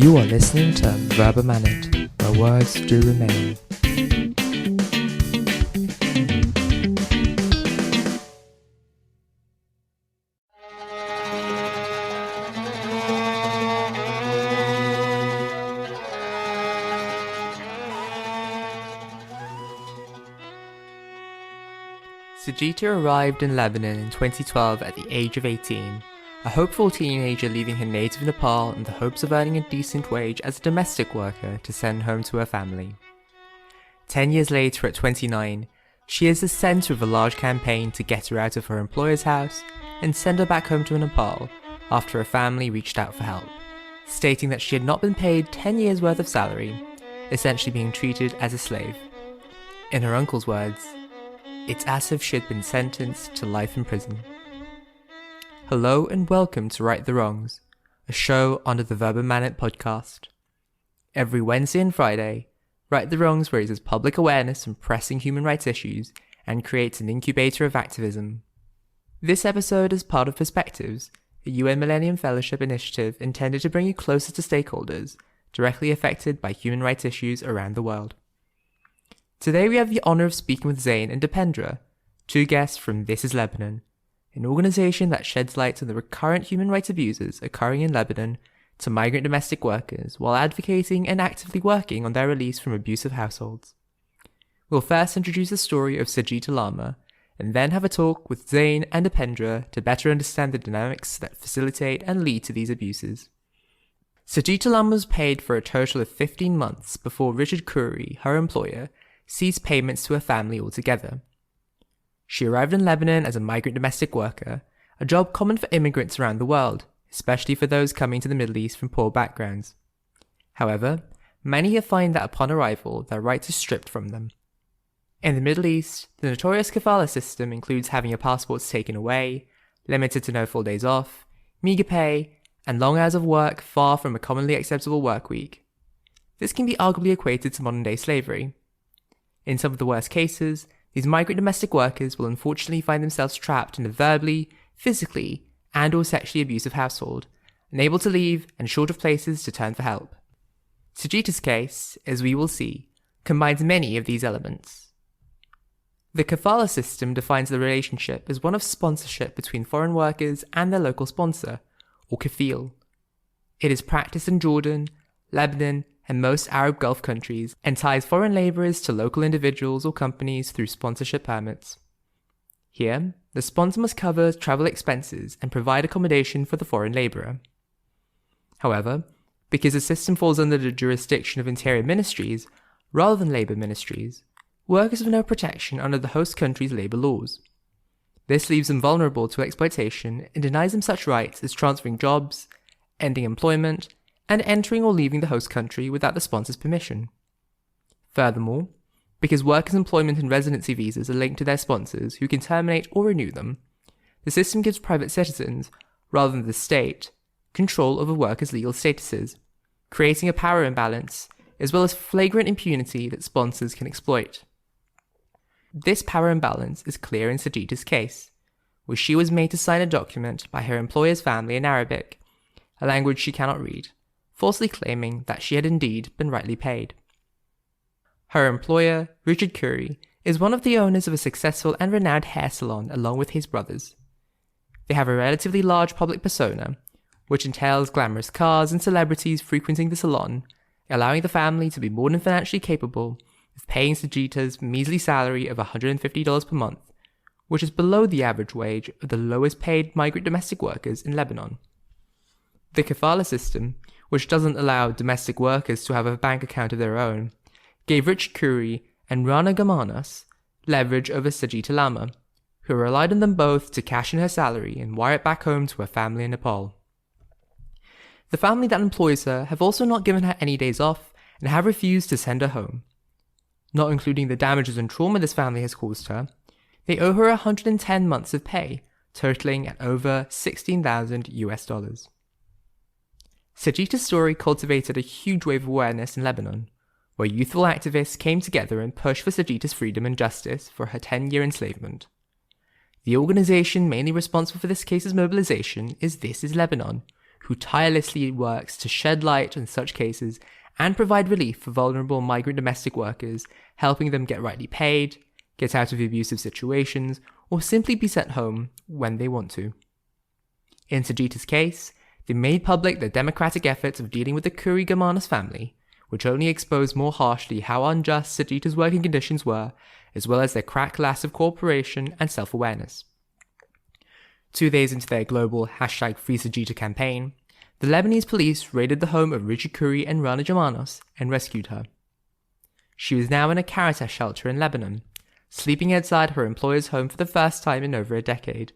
You are listening to Verba Manent, where words do remain. Sajita arrived in Lebanon in 2012 at the age of 18, a hopeful teenager leaving her native Nepal in the hopes of earning a decent wage as a domestic worker to send home to her family. 10 years later, at 29, she is the centre of a large campaign to get her out of her employer's house and send her back home to Nepal after her family reached out for help, stating that she had not been paid 10 years' worth of salary, essentially being treated as a slave. In her uncle's words, "It's as if she had been sentenced to life in prison." Hello and welcome to Right the Wrongs, a show under the Verba Manent podcast. Every Wednesday and Friday, Right the Wrongs raises public awareness on pressing human rights issues and creates an incubator of activism. This episode is part of Perspectives, a UN Millennium Fellowship initiative intended to bring you closer to stakeholders directly affected by human rights issues around the world. Today we have the honour of speaking with Zain and Dipendra, two guests from This is Lebanon, an organisation that sheds light on the recurrent human rights abuses occurring in Lebanon to migrant domestic workers while advocating and actively working on their release from abusive households. We'll first introduce the story of Sajita Lama, and then have a talk with Zain and Dipendra to better understand the dynamics that facilitate and lead to these abuses. Sajita Lama was paid for a total of 15 months before Richard Khoury, her employer, ceased payments to her family altogether. She arrived in Lebanon as a migrant domestic worker, a job common for immigrants around the world, especially for those coming to the Middle East from poor backgrounds. However, many here find that upon arrival, their rights are stripped from them. In the Middle East, the notorious kafala system includes having your passports taken away, limited to no full days off, meagre pay, and long hours of work far from a commonly acceptable work week. This can be arguably equated to modern-day slavery. In some of the worst cases, these migrant domestic workers will unfortunately find themselves trapped in a verbally, physically, and/or sexually abusive household, unable to leave and short of places to turn for help. Sajita's case, as we will see, combines many of these elements. The kafala system defines the relationship as one of sponsorship between foreign workers and their local sponsor, or kafil. It is practiced in Jordan, Lebanon, and most Arab Gulf countries, and ties foreign labourers to local individuals or companies through sponsorship permits. Here, the sponsor must cover travel expenses and provide accommodation for the foreign labourer. However, because the system falls under the jurisdiction of interior ministries rather than labour ministries, workers have no protection under the host country's labour laws. This leaves them vulnerable to exploitation and denies them such rights as transferring jobs, ending employment, and entering or leaving the host country without the sponsor's permission. Furthermore, because workers' employment and residency visas are linked to their sponsors who can terminate or renew them, the system gives private citizens, rather than the state, control over workers' legal statuses, creating a power imbalance as well as flagrant impunity that sponsors can exploit. This power imbalance is clear in Sajita's case, where she was made to sign a document by her employer's family in Arabic, a language she cannot read, falsely claiming that she had indeed been rightly paid. Her employer, Richard Khoury, is one of the owners of a successful and renowned hair salon along with his brothers. They have a relatively large public persona, which entails glamorous cars and celebrities frequenting the salon, allowing the family to be more than financially capable of paying Sajita's measly salary of $150 per month, which is below the average wage of the lowest paid migrant domestic workers in Lebanon. The kafala system, which doesn't allow domestic workers to have a bank account of their own, gave Richard Khoury and Rana Gamanas leverage over Sajita Lama, who relied on them both to cash in her salary and wire it back home to her family in Nepal. The family that employs her have also not given her any days off and have refused to send her home. Not including the damages and trauma this family has caused her, they owe her 110 months of pay, totaling at over $16,000. Sajita's story cultivated a huge wave of awareness in Lebanon, where youthful activists came together and pushed for Sajita's freedom and justice for her 10-year enslavement. The organisation mainly responsible for this case's mobilisation is This is Lebanon, who who tirelessly works to shed light on such cases and provide relief for vulnerable migrant domestic workers, helping them get rightly paid, get out of abusive situations, or simply be sent home when they want to. In Sajita's case, they made public their democratic efforts of dealing with the Kuri Germanos family, which only exposed more harshly how unjust Sajita's working conditions were, as well as their cracked lack of cooperation and self-awareness. 2 days into their global #FreeSajita campaign, the Lebanese police raided the home of Richard Kuri and Rana Germanos and rescued her. She was now in a Caritas shelter in Lebanon, sleeping outside her employer's home for the first time in over a decade,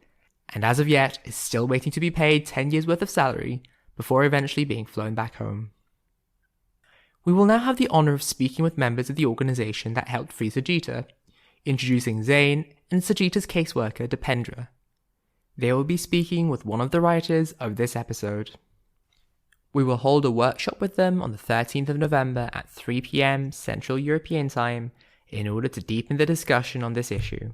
and as of yet is still waiting to be paid 10 years' worth of salary before eventually being flown back home. We will now have the honour of speaking with members of the organisation that helped free Sajita, introducing Zain and Sajita's caseworker Dipendra. They will be speaking with one of the writers of this episode. We will hold a workshop with them on the 13th of November at 3 p.m. Central European Time in order to deepen the discussion on this issue.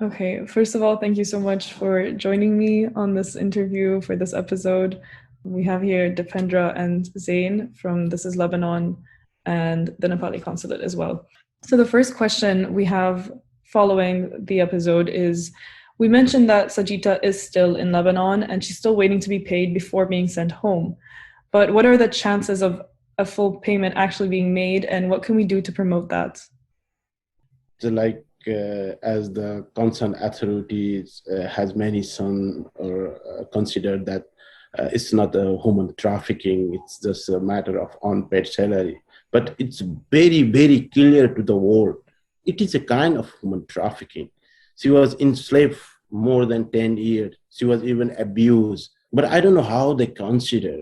Okay, first of all, thank you so much for joining me on this interview for this episode. We have here Dipendra and Zain from This is Lebanon and the Nepali consulate as well. So the first question we have following the episode is, we mentioned that Sajita is still in Lebanon and she's still waiting to be paid before being sent home. But what are the chances of a full payment actually being made, and what can we do to promote that? So as the concerned authorities has mentioned or considered that it's not a human trafficking, it's just a matter of unpaid salary. But it's very, very clear to the world. It is a kind of human trafficking. She was enslaved more than 10 years. She was even abused. But I don't know how they consider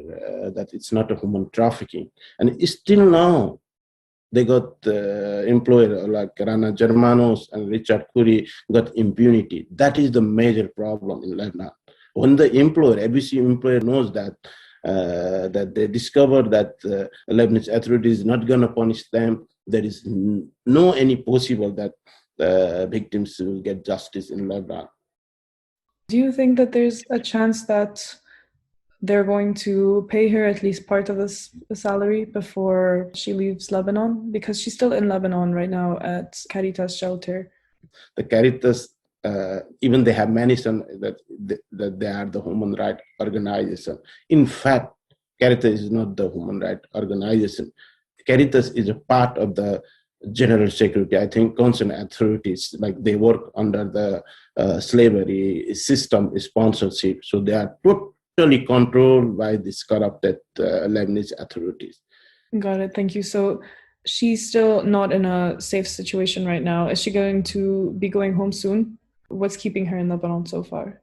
that it's not a human trafficking. And still now, they got employer like Rana Germanos and Richard Kuri got impunity. That is the major problem in Lebanon. When the employer, abusive employer knows that, that they discover that Lebanese authorities is not going to punish them, there is no any possible that the victims will get justice in Lebanon. Do you think that there's a chance that they're going to pay her at least part of this salary before she leaves Lebanon? Because she's still in Lebanon right now at Caritas shelter. The Caritas, even they have mentioned that they are the human rights organization. In fact, Caritas is not the human rights organization. Caritas is a part of the general security. I think concerned authorities, like they work under the slavery system sponsorship. So they are totally controlled by these corrupted Lebanese authorities. Got it. Thank you. So she's still not in a safe situation right now. Is she going to be going home soon? What's keeping her in Lebanon so far?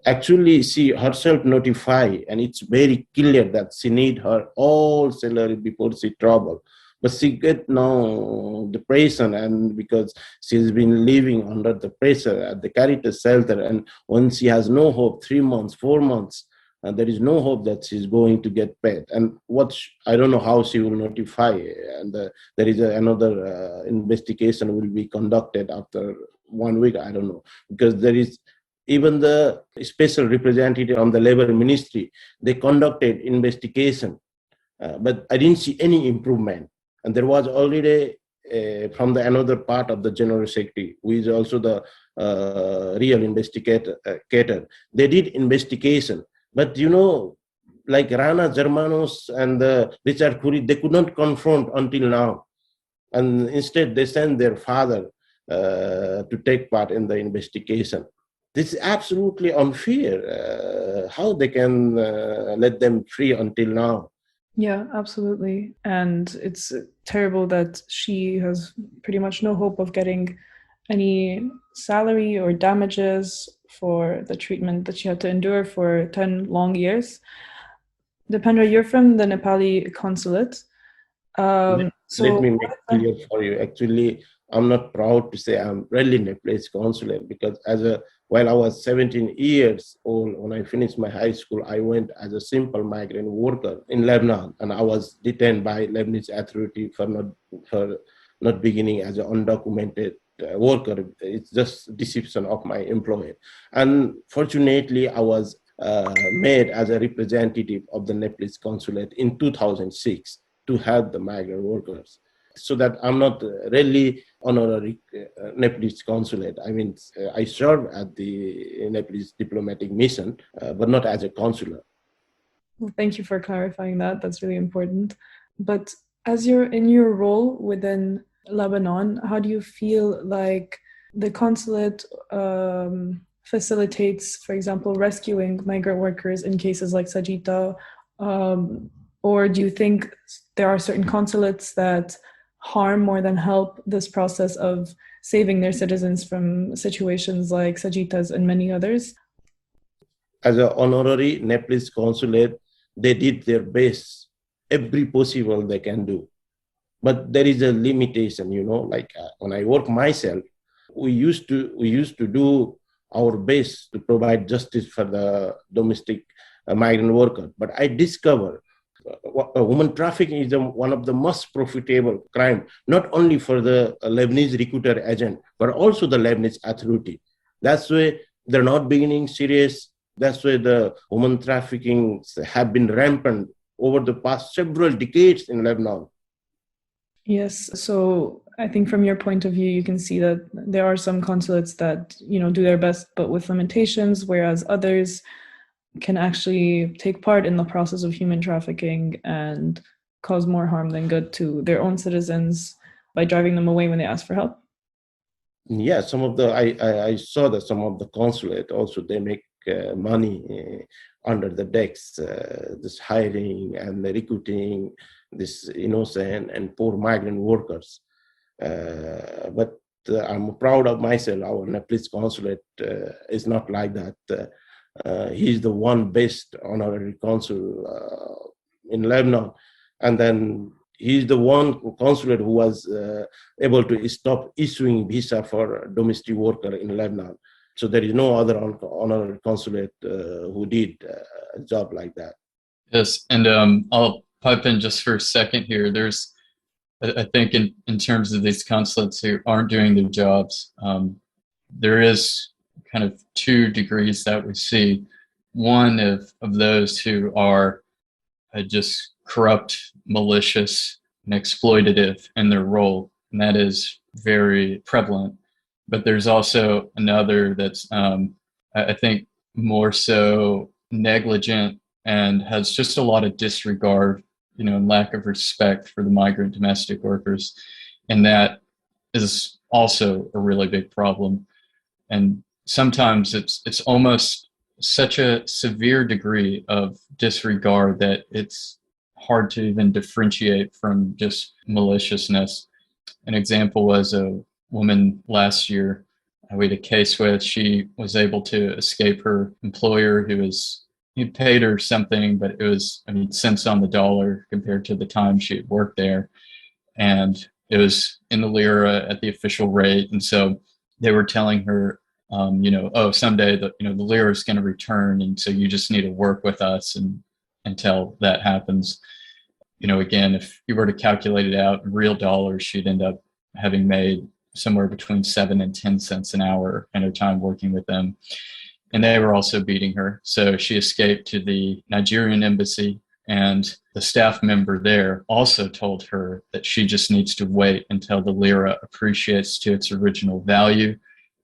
Actually, she herself notified, and it's very clear that she need her all salary before she travel. But she get now depression, and because she's been living under the pressure at the Caritas shelter, and when she has no hope, 3 months, 4 months, and there is no hope that she's going to get paid. And I don't know how she will notify, and there is another investigation will be conducted after 1 week. I don't know, because there is even the special representative on the labor ministry, they conducted investigation, but I didn't see any improvement. And there was already from the another part of the general secretary, who is also the real investigator. They did investigation, but like Rana Germanos and Richard Kuri, they could not confront until now, and instead they sent their father to take part in the investigation. This is absolutely unfair. How they can let them free until now? Yeah, absolutely. And it's terrible that she has pretty much no hope of getting any salary or damages for the treatment that she had to endure for 10 long years. Dipendra, you're from the Nepali consulate. Let me make clear for you. Actually, I'm not proud to say I'm really Nepalese consulate, because while I was 17 years old, when I finished my high school, I went as a simple migrant worker in Lebanon, and I was detained by Lebanese authority for not beginning as an undocumented worker. It's just deception of my employer. And fortunately, I was made as a representative of the Nepalese consulate in 2006 to help the migrant workers. So that I'm not really honorary Nepalese consulate. I mean, I serve at the Nepalese diplomatic mission, but not as a consular. Well, thank you for clarifying that. That's really important. But as you're in your role within Lebanon, how do you feel like the consulate facilitates, for example, rescuing migrant workers in cases like Sajita? Or do you think there are certain consulates that harm more than help this process of saving their citizens from situations like Sajita's and many others? As an honorary Nepalese consulate, they did their best, every possible they can do. But there is a limitation, like when I work myself, we used to do our best to provide justice for the domestic migrant worker. But I discovered woman trafficking is one of the most profitable crime, not only for the Lebanese recruiter agent, but also the Lebanese authority. That's why they're not beginning serious. That's why the woman trafficking have been rampant over the past several decades in Lebanon. Yes, so I think from your point of view, you can see that there are some consulates that, do their best, but with limitations, whereas others can actually take part in the process of human trafficking and cause more harm than good to their own citizens by driving them away when they ask for help. Yeah, I saw that some of the consulate also, they make money under the decks, this hiring and the recruiting this innocent and poor migrant workers. But I'm proud of myself. Our Nepalese consulate is not like that. He's the one best honorary consul in Lebanon. And then he's the one consulate who was able to stop issuing visa for a domestic worker in Lebanon. So there is no other honorary consulate who did a job like that. Yes, and I'll pipe in just for a second here. There's, I think in terms of these consulates who aren't doing their jobs, there is kind of two degrees that we see. One of those who are just corrupt, malicious, and exploitative in their role, and that is very prevalent. But there's also another that's, I think, more so negligent and has just a lot of disregard, and lack of respect for the migrant domestic workers. And that is also a really big problem. And sometimes it's almost such a severe degree of disregard that it's hard to even differentiate from just maliciousness. An example was a woman last year we had a case with. She was able to escape her employer he paid her something, but it was, cents on the dollar compared to the time she had worked there. And it was in the lira at the official rate. And so they were telling her, someday the lira is going to return. And so you just need to work with us until that happens. Again, if you were to calculate it out in real dollars, she'd end up having made somewhere between 7 and 10 cents an hour in her time working with them. And they were also beating her. So she escaped to the Nigerian embassy, and the staff member there also told her that she just needs to wait until the lira appreciates to its original value.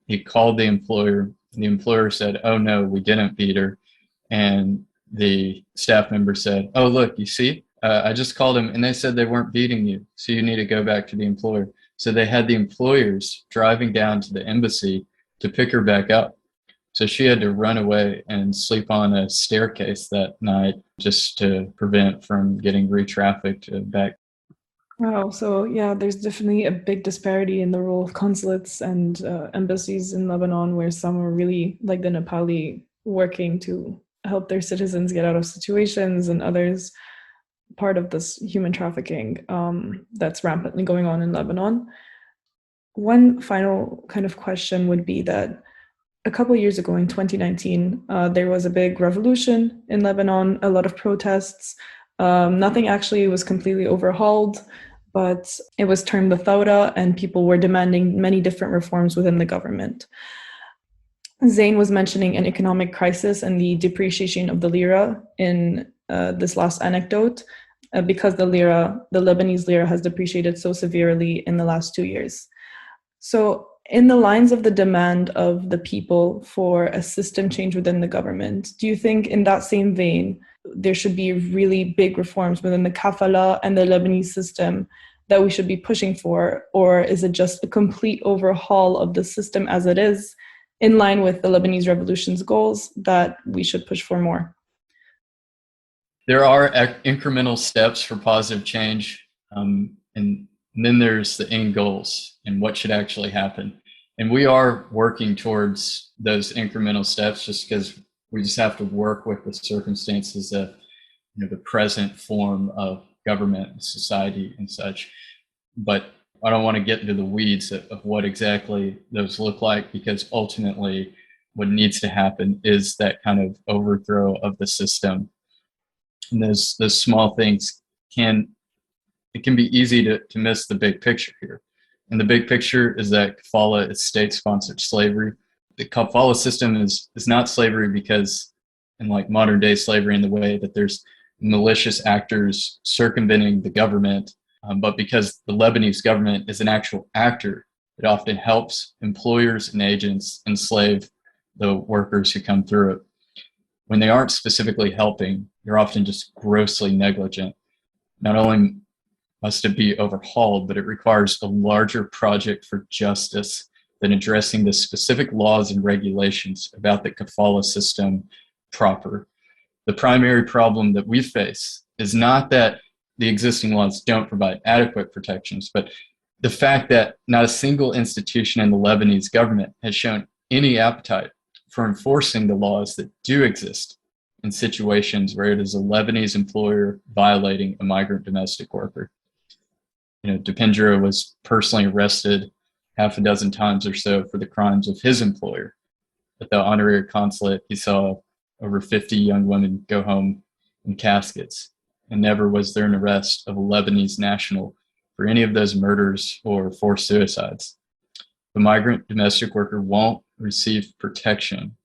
He called the employer. The employer said, "Oh no, we didn't beat her." And the staff member said, "Oh, look, you see, I just called them and they said they weren't beating you. So you need to go back to the employer." So they had the employers driving down to the embassy to pick her back up. So she had to run away and sleep on a staircase that night just to prevent from getting re-trafficked back. Wow. So yeah, there's definitely a big disparity in the role of consulates and embassies in Lebanon, where some are really, like the Nepali, working to help their citizens get out of situations, and others part of this human trafficking that's rampantly going on in Lebanon. One final kind of question would be that a couple of years ago in 2019, there was a big revolution in Lebanon, a lot of protests. Nothing actually was completely overhauled, but it was termed the Thawra, and people were demanding many different reforms within the government. Zain was mentioning an economic crisis and the depreciation of the lira in this last anecdote, because the Lebanese lira has depreciated so severely in the last 2 years. So in the lines of the demand of the people for a system change within the government, do you think in that same vein, there should be really big reforms within the kafala and the Lebanese system that we should be pushing for? Or is it just a complete overhaul of the system as it is, in line with the Lebanese revolution's goals, that we should push for more? There are incremental steps for positive change, and then there's the end goals and what should actually happen. And we are working towards those incremental steps, just because we just have to work with the circumstances of, the present form of government, society, and such. But I don't want to get into the weeds of what exactly those look like, because ultimately what needs to happen is that kind of overthrow of the system. And those small things can be easy to miss the big picture here. And the big picture is that kafala is state-sponsored slavery. The kafala system is not slavery because, in like modern day slavery, in the way that there's malicious actors circumventing the government, but because the Lebanese government is an actual actor, it often helps employers and agents enslave the workers who come through it. When they aren't specifically helping, they're often just grossly negligent. Not only must it be overhauled, but it requires a larger project for justice than addressing the specific laws and regulations about the kafala system proper. The primary problem that we face is not that the existing laws don't provide adequate protections, but the fact that not a single institution in the Lebanese government has shown any appetite for enforcing the laws that do exist in situations where it is a Lebanese employer violating a migrant domestic worker. Dipendra was personally arrested half a dozen times or so for the crimes of his employer. At the honorary consulate, he saw over 50 young women go home in caskets, and never was there an arrest of a Lebanese national for any of those murders or forced suicides. The migrant domestic worker won't receive protection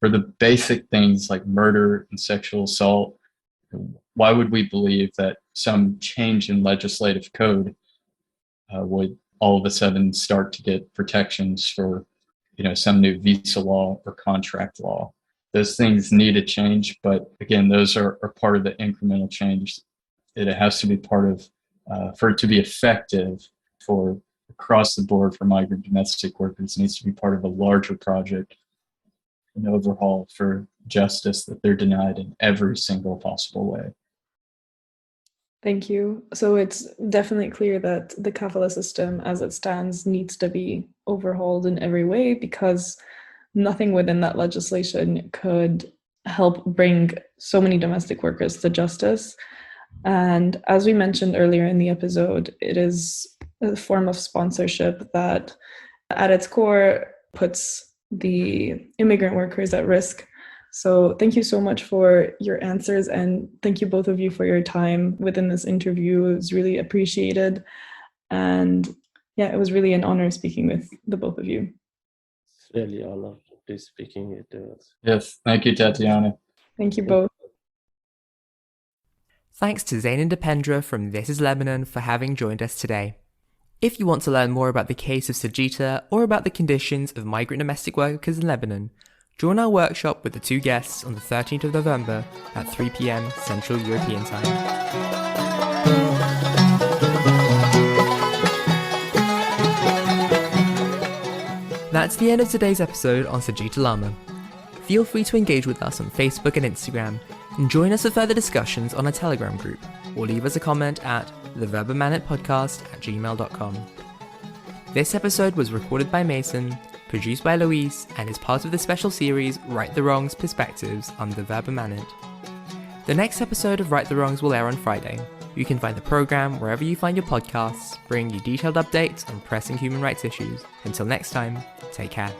for the basic things like murder and sexual assault. Why would we believe that some change in legislative code would all of a sudden start to get protections for, some new visa law or contract law? Those things need to change, but again, those are part of the incremental change. It has to be part of, for it to be effective for across the board for migrant domestic workers, it needs to be part of a larger project, an overhaul for justice that they're denied in every single possible way. Thank you. So it's definitely clear that the kafala system as it stands needs to be overhauled in every way, because nothing within that legislation could help bring so many domestic workers to justice. And as we mentioned earlier in the episode, it is a form of sponsorship that at its core puts the immigrant workers at risk. So thank you so much for your answers, and thank you both of you for your time within this interview. It was really appreciated. And yeah, it was really an honor speaking with the both of you. It's really an honor to be speaking to us. Yes, thank you, Tatiana. Thank you both. Thanks to Zain and Dipendra from This is Lebanon for having joined us today. If you want to learn more about the case of Sajita or about the conditions of migrant domestic workers in Lebanon, join our workshop with the two guests on the 13th of November at 3 p.m. Central European Time. That's the end of today's episode on Sajita Lama. Feel free to engage with us on Facebook and Instagram, and join us for further discussions on our Telegram group, or leave us a comment at theverbamanitpodcast@gmail.com. This episode was recorded by Mason, produced by Louise, and is part of the special series Right the Wrongs Perspectives on the Verba Manit. The next episode of Right the Wrongs will air on Friday. You can find the program wherever you find your podcasts, bringing you detailed updates on pressing human rights issues. Until next time, take care.